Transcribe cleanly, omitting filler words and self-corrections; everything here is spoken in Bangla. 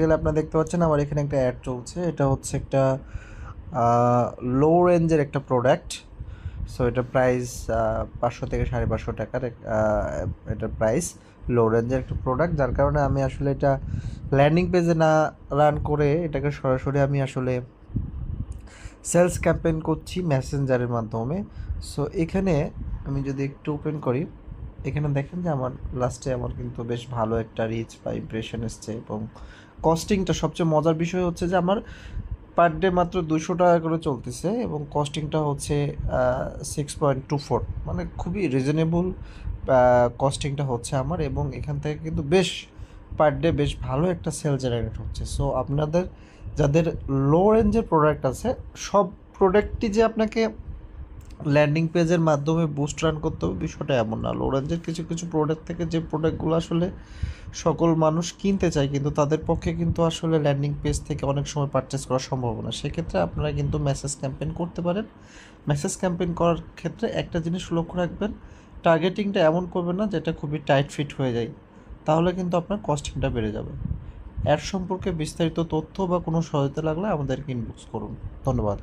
গেলে আপনারা দেখতে পাচ্ছেন আমার এখানে একটা অ্যাড চলছে। এটা হচ্ছে একটা লো রেঞ্জের একটা প্রোডাক্ট। সো এটার প্রাইস 500 থেকে 550 টাকার এটার প্রাইস। লো রেঞ্জের একটা প্রোডাক্ট, যার কারণে আমি আসলে এটা ল্যান্ডিং পেজে না রান করে এটাকে সরাসরি আমি আসলে সেলস ক্যাম্পেইন করছি মেসেঞ্জারের মাধ্যমে। সো এখানে আমি যদি একটু ওপেন করি, এখানে দেখেন যে আমার লাস্টে আমার কিন্তু বেশ ভালো একটা রিচ বা ইমপ্রেশন এসছে, এবং কস্টিংটা সবচেয়ে মজার বিষয় হচ্ছে যে আমার পার ডে মাত্র 200 টাকা করে চলতেছে, এবং কস্টিংটা হচ্ছে 6.24, মানে খুবই রিজনেবল কস্টিংটা হচ্ছে আমার, এবং এখান থেকে কিন্তু বেশ পার ডে বেশ ভালো একটা সেল জেনারেট হচ্ছে। সো আপনাদের যাদের লো রেঞ্জের প্রোডাক্ট আছে, সব প্রোডাক্টই যে আপনাকে ল্যান্ডিং পেজের মাধ্যমে বুস্ট রান করতে হবে বিষয়টা এমন না। লো রেঞ্জের কিছু কিছু প্রোডাক্ট থেকে যে প্রোডাক্টগুলো আসলে সকল মানুষ কিনতে চায়, কিন্তু তাদের পক্ষে কিন্তু আসলে ল্যান্ডিং পেজ থেকে অনেক সময় পারচেস করা সম্ভব না। সেক্ষেত্রে আপনারা কিন্তু মেসেজ ক্যাম্পেইন করতে পারেন। মেসেজ ক্যাম্পেইন করার ক্ষেত্রে একটা জিনিস লক্ষ্য রাখবেন, টার্গেটিংটা এমন করবেন না যেটা খুবই টাইট ফিট হয়ে যায়, তাহলে কিন্তু আপনার কস্টিংটা বেড়ে যাবে। অ্যাড সম্পর্কে বিস্তারিত তথ্য বা কোনো সহায়তা লাগলে আমাদেরকে ইনবক্স করুন। ধন্যবাদ।